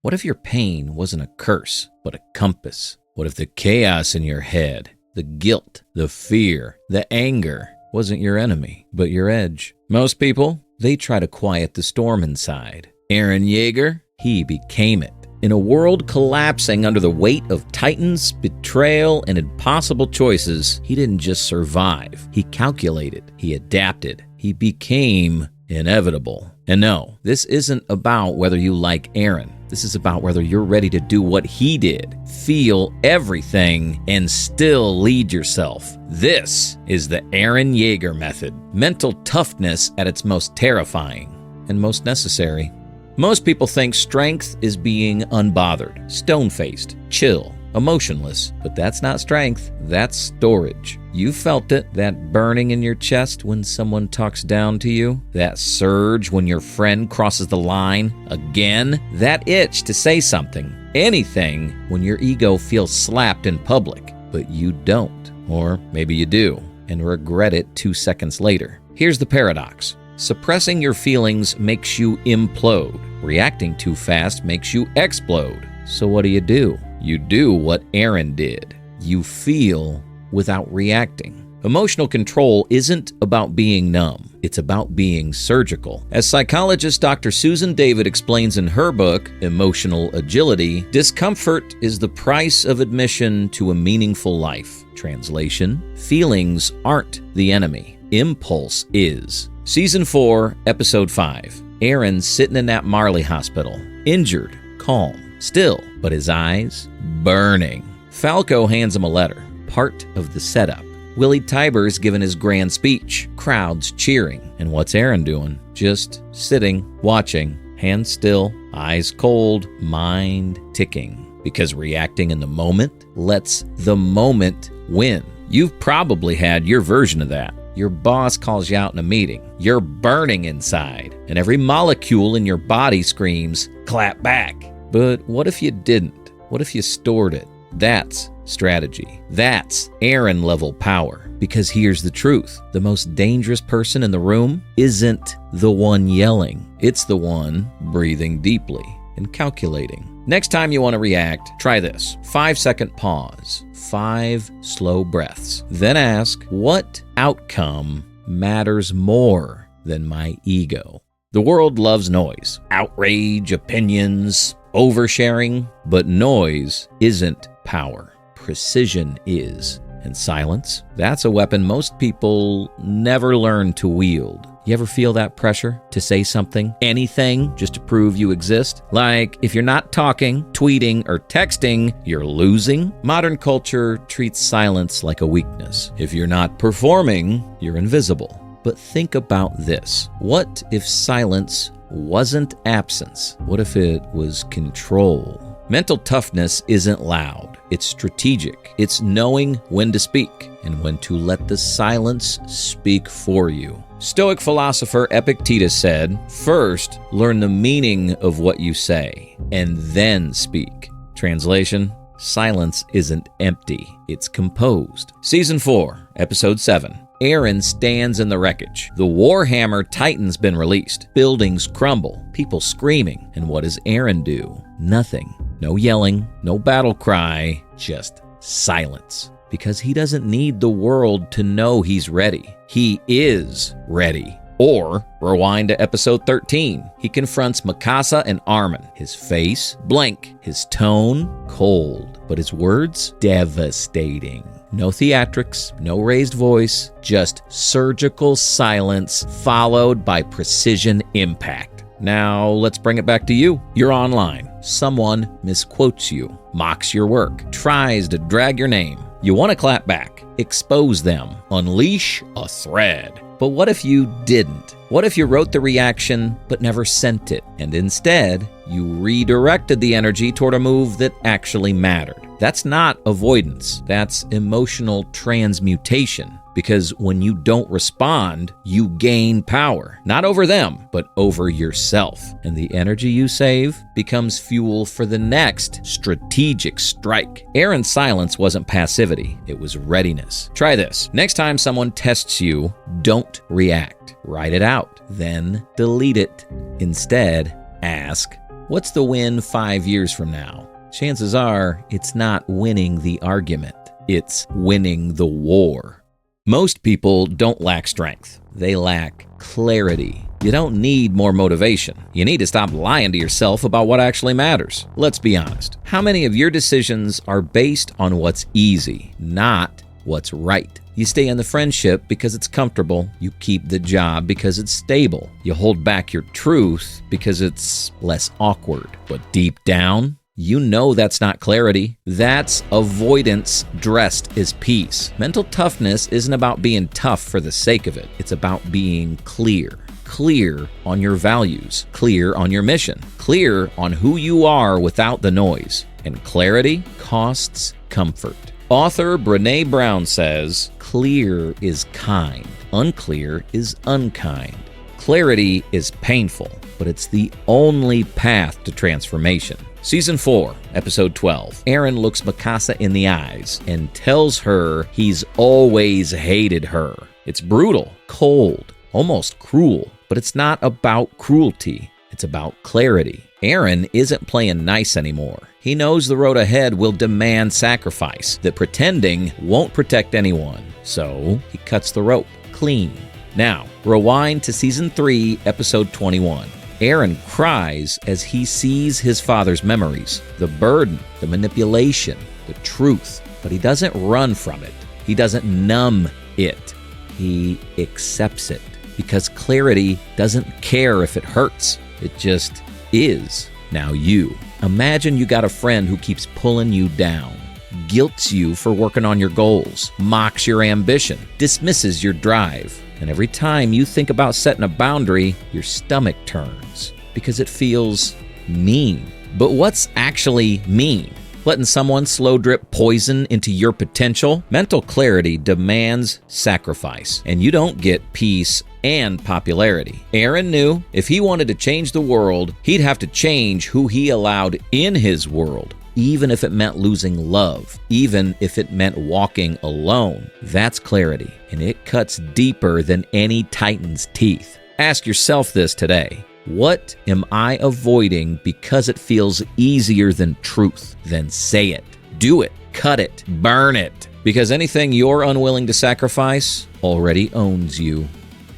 What if your pain wasn't a curse, but a compass? What if the chaos in your head, the guilt, the fear, the anger wasn't your enemy, but your edge? Most people, they try to quiet the storm inside. Eren Yeager, he became it. In a world collapsing under the weight of titans, betrayal, and impossible choices, he didn't just survive. He calculated. He adapted. He became inevitable. And no, this isn't about whether you like Eren. This is about whether you're ready to do what he did, feel everything, and still lead yourself. This is the Eren Yeager Method. Mental toughness at its most terrifying and most necessary. Most people think strength is being unbothered, stone-faced, chill, emotionless, but that's not strength, that's storage. You felt it, that burning in your chest when someone talks down to you, that surge when your friend crosses the line again, that itch to say something, anything when your ego feels slapped in public, but you don't, or maybe you do, and regret it 2 seconds later. Here's the paradox. Suppressing your feelings makes you implode. Reacting too fast makes you explode. So what do? You do what Eren did. You feel without reacting. Emotional control isn't about being numb. It's about being surgical. As psychologist Dr. Susan David explains in her book, Emotional Agility, discomfort is the price of admission to a meaningful life. Translation, feelings aren't the enemy. Impulse is. Season 4, Episode 5. Eren's sitting in that Marley hospital, injured, calm, still, but his eyes burning. Falco hands him a letter, part of the setup. Willie Tiber's given his grand speech, crowds cheering. And what's Eren doing? Just sitting, watching, hands still, eyes cold, mind ticking. Because reacting in the moment lets the moment win. You've probably had your version of that. Your boss calls you out in a meeting. You're burning inside, and every molecule in your body screams, clap back. But what if you didn't? What if you stored it? That's strategy. That's Eren-level power. Because here's the truth. The most dangerous person in the room isn't the one yelling. It's the one breathing deeply and calculating. Next time you want to react, try this. 5-second pause. 5 slow breaths. Then ask, what outcome matters more than my ego? The world loves noise, outrage, opinions, oversharing, but noise isn't power. Precision is. And silence, that's a weapon most people never learn to wield. You ever feel that pressure to say something, anything, just to prove you exist? Like, if you're not talking, tweeting, or texting, you're losing? Modern culture treats silence like a weakness. If you're not performing, you're invisible. But think about this. What if silence wasn't absence? What if it was control? Mental toughness isn't loud. It's strategic. It's knowing when to speak and when to let the silence speak for you. Stoic philosopher Epictetus said, first, learn the meaning of what you say, and then speak. Translation, silence isn't empty. It's composed. Season 4, Episode 7. Eren stands in the wreckage. The Warhammer Titan's been released. Buildings crumble. People screaming. And what does Eren do? Nothing. No yelling. No battle cry. Just silence. Because he doesn't need the world to know he's ready. He is ready. Or, rewind to Episode 13. He confronts Mikasa and Armin. His face, blank. His tone, cold. But his words, devastating. No theatrics, no raised voice, just surgical silence followed by precision impact. Now, let's bring it back to you. You're online. Someone misquotes you, mocks your work, tries to drag your name. You want to clap back, expose them, unleash a thread. But what if you didn't? What if you wrote the reaction but never sent it, and instead you redirected the energy toward a move that actually mattered? That's not avoidance. That's emotional transmutation. Because when you don't respond, you gain power. Not over them, but over yourself. And the energy you save becomes fuel for the next strategic strike. Eren's silence wasn't passivity. It was readiness. Try this. Next time someone tests you, don't react. Write it out. Then delete it. Instead, ask, What's the win 5 years from now? Chances are it's not winning the argument. It's winning the war. Most people don't lack strength. They lack clarity. You don't need more motivation. You need to stop lying to yourself about what actually matters. Let's be honest. How many of your decisions are based on what's easy, not what's right? You stay in the friendship because it's comfortable. You keep the job because it's stable. You hold back your truth because it's less awkward. But deep down, you know that's not clarity. That's avoidance dressed as peace. Mental toughness isn't about being tough for the sake of it. It's about being clear. Clear on your values. Clear on your mission. Clear on who you are without the noise. And clarity costs comfort. Author Brené Brown says, clear is kind. Unclear is unkind. Clarity is painful, but it's the only path to transformation. Season 4, Episode 12. Eren looks Mikasa in the eyes and tells her he's always hated her. It's brutal, cold, almost cruel, but it's not about cruelty. It's about clarity. Eren isn't playing nice anymore. He knows the road ahead will demand sacrifice, that pretending won't protect anyone. So he cuts the rope clean. Now, rewind to Season 3, Episode 21. Eren cries as he sees his father's memories, the burden, the manipulation, the truth. But he doesn't run from it. He doesn't numb it. He accepts it. Because clarity doesn't care if it hurts. It just is. Now you. Imagine you got a friend who keeps pulling you down, guilts you for working on your goals, mocks your ambition, dismisses your drive. And every time you think about setting a boundary, your stomach turns because it feels mean. But what's actually mean? Letting someone slow drip poison into your potential? Mental clarity demands sacrifice, and you don't get peace and popularity. Eren knew if he wanted to change the world, he'd have to change who he allowed in his world, even if it meant losing love, even if it meant walking alone. That's clarity, and it cuts deeper than any titan's teeth. Ask yourself this today. What am I avoiding because it feels easier than truth? Then say it. Do it. Cut it. Burn it. Because anything you're unwilling to sacrifice already owns you.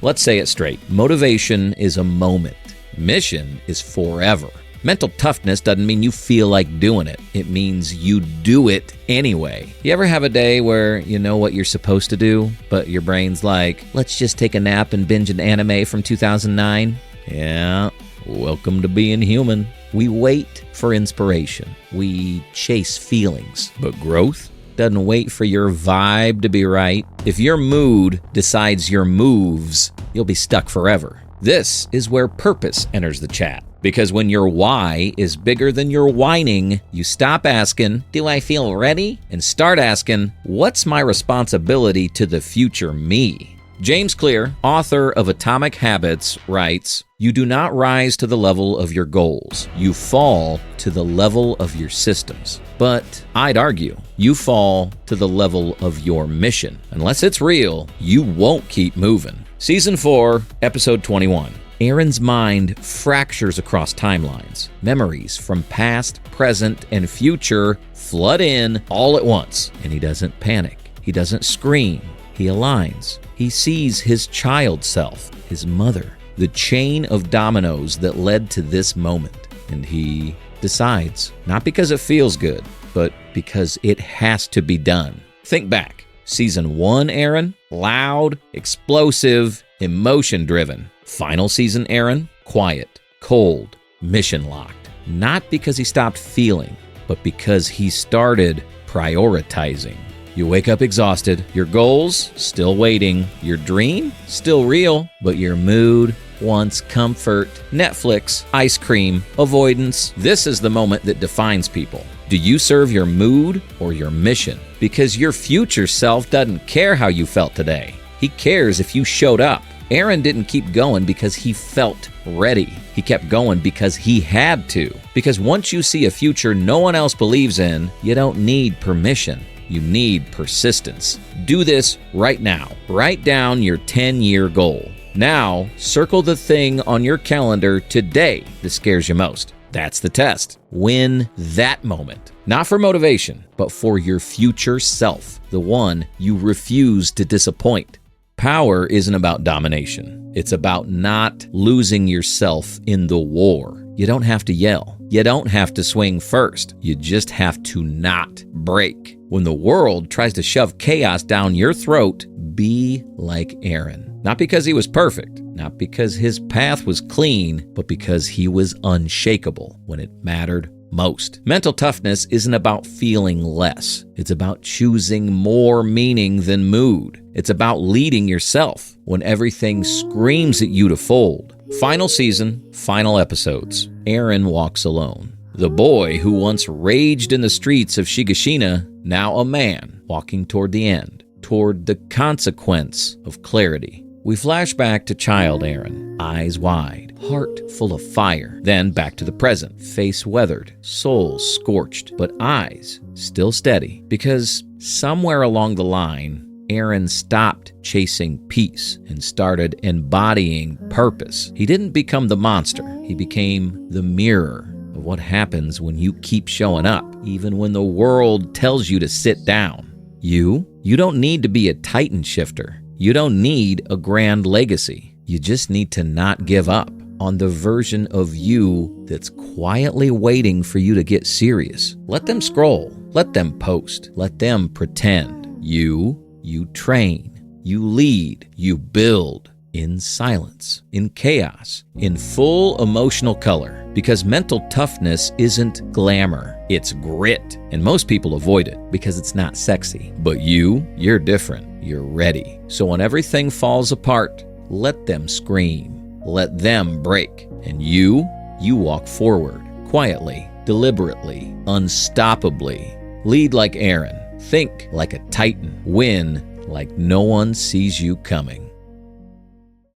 Let's say it straight. Motivation is a moment. Mission is forever. Mental toughness doesn't mean you feel like doing it. It means you do it anyway. You ever have a day where you know what you're supposed to do, but your brain's like, let's just take a nap and binge an anime from 2009? Yeah, welcome to being human. We wait for inspiration. We chase feelings. But growth doesn't wait for your vibe to be right. If your mood decides your moves, you'll be stuck forever. This is where purpose enters the chat. Because when your why is bigger than your whining, you stop asking, do I feel ready? And start asking, what's my responsibility to the future me? James Clear, author of Atomic Habits, writes, you do not rise to the level of your goals. You fall to the level of your systems. But I'd argue, you fall to the level of your mission. Unless it's real, you won't keep moving. Season 4, Episode 21. Eren's mind fractures across timelines. Memories from past, present, and future flood in all at once. And he doesn't panic. He doesn't scream. He aligns. He sees his child self, his mother, the chain of dominoes that led to this moment. And he decides, not because it feels good, but because it has to be done. Think back. Season 1 Eren, loud, explosive, emotion-driven. Final season Eren, quiet, cold, mission-locked. Not because he stopped feeling, but because he started prioritizing. You wake up exhausted, your goals still waiting, your dream still real, but your mood wants comfort, Netflix, ice cream, avoidance. This is the moment that defines people. Do you serve your mood or your mission? Because your future self doesn't care how you felt today. He cares if you showed up. Eren didn't keep going because he felt ready. He kept going because he had to. Because once you see a future no one else believes in, you don't need permission. You need persistence. Do this right now. Write down your 10-year goal. Now, circle the thing on your calendar today that scares you most. That's the test. Win that moment. Not for motivation, but for your future self, the one you refuse to disappoint. Power isn't about domination. It's about not losing yourself in the war. You don't have to yell. You don't have to swing first. You just have to not break. When the world tries to shove chaos down your throat, be like Eren. Not because he was perfect, not because his path was clean, but because he was unshakable when it mattered most. Mental toughness isn't about feeling less. It's about choosing more meaning than mood. It's about leading yourself when everything screams at you to fold. Final season, final episodes. Eren walks alone. The boy who once raged in the streets of Shigashina, now a man walking toward the end, toward the consequence of clarity. We flash back to child Eren, eyes wide, heart full of fire. Then back to the present, face weathered, soul scorched, but eyes still steady. Because somewhere along the line, Eren stopped chasing peace and started embodying purpose. He didn't become the monster. He became the mirror of what happens when you keep showing up, even when the world tells you to sit down. You don't need to be a titan shifter. You don't need a grand legacy. You just need to not give up on the version of you that's quietly waiting for you to get serious. Let them scroll. Let them post. Let them pretend. You train. You lead. You build. In silence. In chaos. In full emotional color. Because mental toughness isn't glamour. It's grit. And most people avoid it because it's not sexy. But you're different. You're ready. So when everything falls apart, let them scream. Let them break. And you walk forward. Quietly. Deliberately. Unstoppably. Lead like Eren. Think like a titan. Win like no one sees you coming.